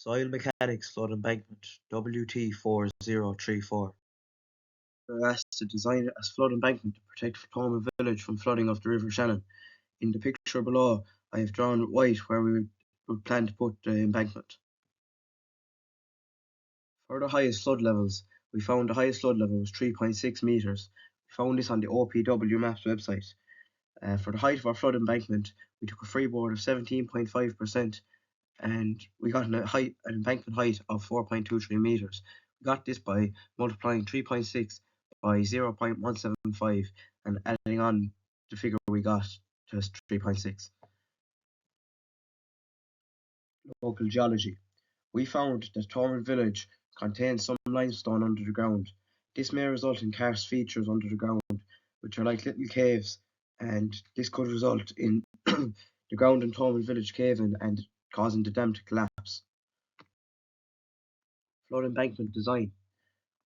Soil Mechanics Flood Embankment WT4034. We were asked to design a flood embankment to protect Thomond Village from flooding of the River Shannon. In the picture below, I have drawn white where we would plan to put the embankment. For the highest flood levels, we found the highest flood level was 3.6 metres. We found this on the OPW Maps website. For the height of our flood embankment, we took a freeboard of 17.5% and we got an embankment height of 4.23 metres. We got this by multiplying 3.6 by 0.175 and adding on the figure we got to 3.6. Local geology. We found that Thomond Village contains some limestone under the ground. This may result in karst features under the ground, which are like little caves, and this could result in the ground in Thomond Village caving and causing the dam to collapse. Flood embankment design.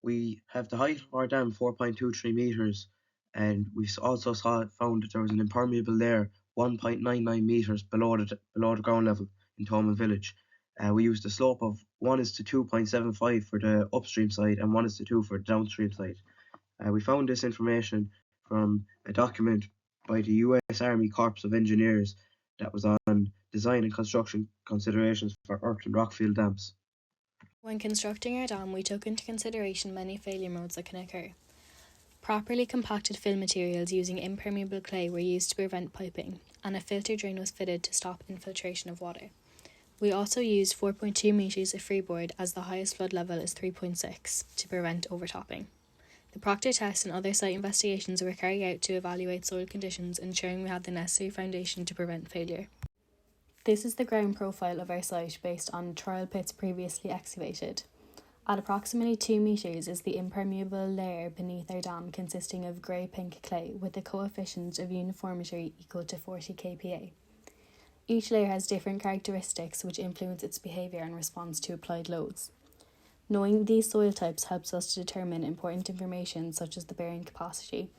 We have the height of our dam 4.23 metres, and we also found that there was an impermeable layer 1.99 metres below the ground level in Thomond Village. We used a slope of 1:2.75 for the upstream side and 1:2 for the downstream side. We found this information from a document by the US Army Corps of Engineers that was on design and construction considerations for earth and rockfield dams. When constructing our dam, we took into consideration many failure modes that can occur. Properly compacted fill materials using impermeable clay were used to prevent piping, and a filter drain was fitted to stop infiltration of water. We also used 4.2 metres of freeboard as the highest flood level is 3.6 to prevent overtopping. The proctor tests and other site investigations were carried out to evaluate soil conditions, ensuring we had the necessary foundation to prevent failure. This is the ground profile of our site based on trial pits previously excavated. At approximately 2 metres is the impermeable layer beneath our dam, consisting of grey-pink clay with a coefficient of uniformity equal to 40 kPa. Each layer has different characteristics which influence its behaviour and response to applied loads. Knowing these soil types helps us to determine important information such as the bearing capacity.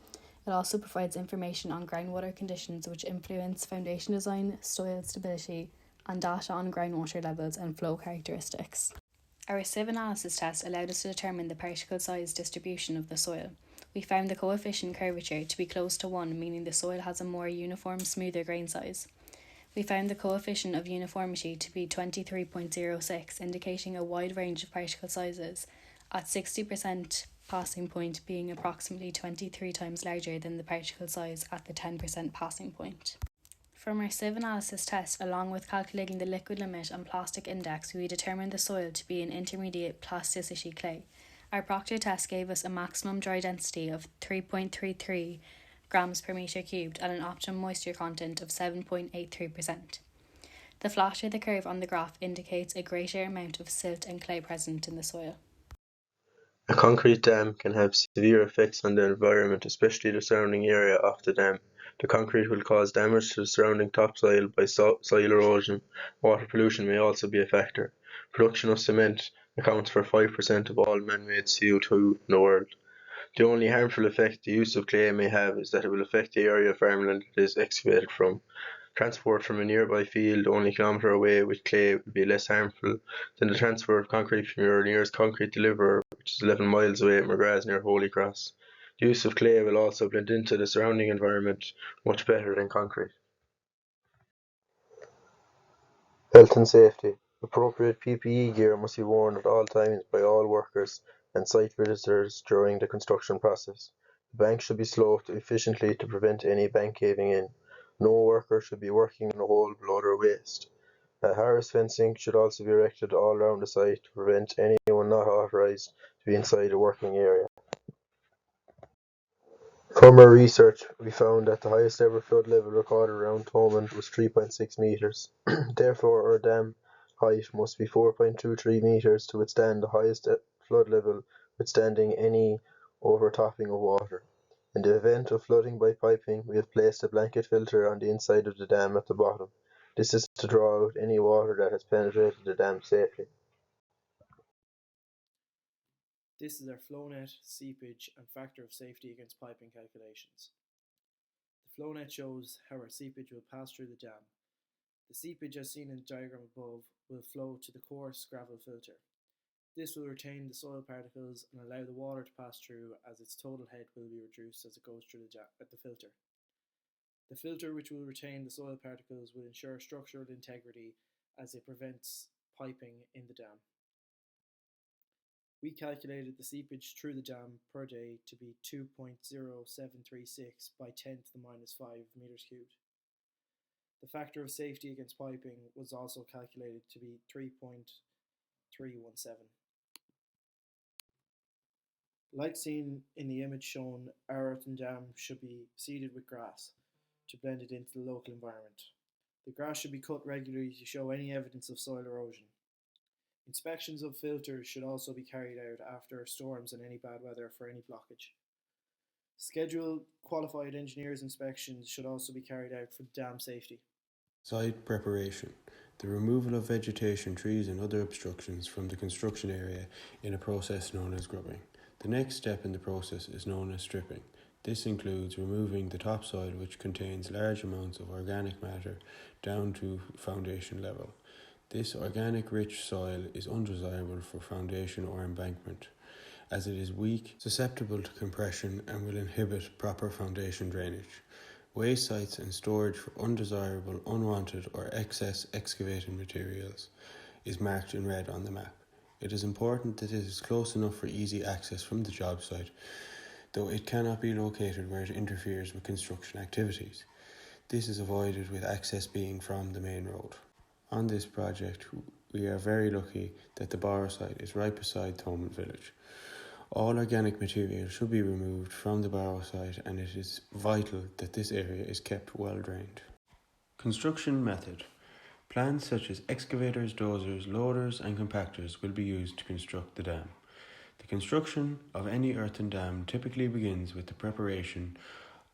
It also provides information on groundwater conditions which influence foundation design, soil stability, and data on groundwater levels and flow characteristics. Our sieve analysis test allowed us to determine the particle size distribution of the soil. We found the coefficient curvature to be close to 1, meaning the soil has a more uniform, smoother grain size. We found the coefficient of uniformity to be 23.06, indicating a wide range of particle sizes, at 60% passing point being approximately 23 times larger than the particle size at the 10% passing point. From our sieve analysis test, along with calculating the liquid limit and plastic index, we determined the soil to be an intermediate plasticity clay. Our proctor test gave us a maximum dry density of 3.33 grams per metre cubed and an optimum moisture content of 7.83%. The flatter the curve on the graph indicates a greater amount of silt and clay present in the soil. A concrete dam can have severe effects on the environment, especially the surrounding area of the dam. The concrete will cause damage to the surrounding topsoil by soil erosion. Water pollution may also be a factor. Production of cement accounts for 5% of all man-made CO2 in the world. The only harmful effect the use of clay may have is that it will affect the area of farmland it is excavated from. Transport from a nearby field only a kilometre away with clay would be less harmful than the transfer of concrete from your nearest concrete deliverer, which is 11 miles away at McGrath near Holy Cross. The use of clay will also blend into the surrounding environment much better than concrete. Health and safety. Appropriate PPE gear must be worn at all times by all workers and site visitors during the construction process. The bank should be sloped efficiently to prevent any bank caving in. No worker should be working in a hole below their waist. Harris fencing should also be erected all around the site to prevent anyone not authorised to be inside the working area. From our research, we found that the highest ever flood level recorded around Thomond was 3.6 metres. Therefore, our dam height must be 4.23 metres to withstand the highest flood level, withstanding any overtopping of water. In the event of flooding by piping, we have placed a blanket filter on the inside of the dam at the bottom. This is to draw out any water that has penetrated the dam safely. This is our flow net, seepage and factor of safety against piping calculations. The flow net shows how our seepage will pass through the dam. The seepage, as seen in the diagram above, will flow to the coarse gravel filter. This will retain the soil particles and allow the water to pass through, as its total head will be reduced as it goes through the filter. The filter, which will retain the soil particles, will ensure structural integrity as it prevents piping in the dam. We calculated the seepage through the dam per day to be 2.0736 by 10 to the minus 5 meters cubed. The factor of safety against piping was also calculated to be 3.317. Like seen in the image shown, our earthen dam should be seeded with grass to blend it into the local environment. The grass should be cut regularly to show any evidence of soil erosion. Inspections of filters should also be carried out after storms and any bad weather for any blockage. Scheduled qualified engineers' inspections should also be carried out for dam safety. Site preparation. The removal of vegetation, trees and other obstructions from the construction area in a process known as grubbing. The next step in the process is known as stripping. This includes removing the topsoil, which contains large amounts of organic matter, down to foundation level. This organic rich soil is undesirable for foundation or embankment, as it is weak, susceptible to compression and will inhibit proper foundation drainage. Waste sites and storage for undesirable, unwanted or excess excavated materials is marked in red on the map. It is important that it is close enough for easy access from the job site, though it cannot be located where it interferes with construction activities. This is avoided with access being from the main road. On this project, we are very lucky that the borrow site is right beside Thomond Village. All organic material should be removed from the borrow site, and it is vital that this area is kept well drained. Construction method. Plans such as excavators, dozers, loaders and compactors will be used to construct the dam. The construction of any earthen dam typically begins with the preparation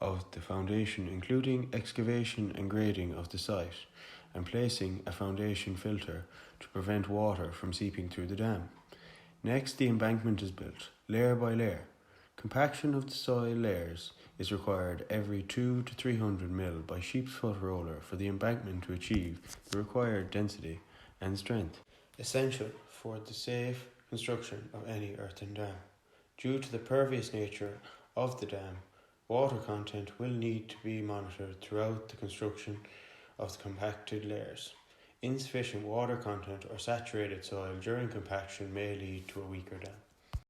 of the foundation, including excavation and grading of the site, and placing a foundation filter to prevent water from seeping through the dam. Next, the embankment is built, layer by layer. Compaction of the soil layers is required every 200 to 300 ml by sheep's foot roller for the embankment to achieve the required density and strength, essential for the safe construction of any earthen dam. Due to the pervious nature of the dam, water content will need to be monitored throughout the construction of the compacted layers. Insufficient water content or saturated soil during compaction may lead to a weaker dam.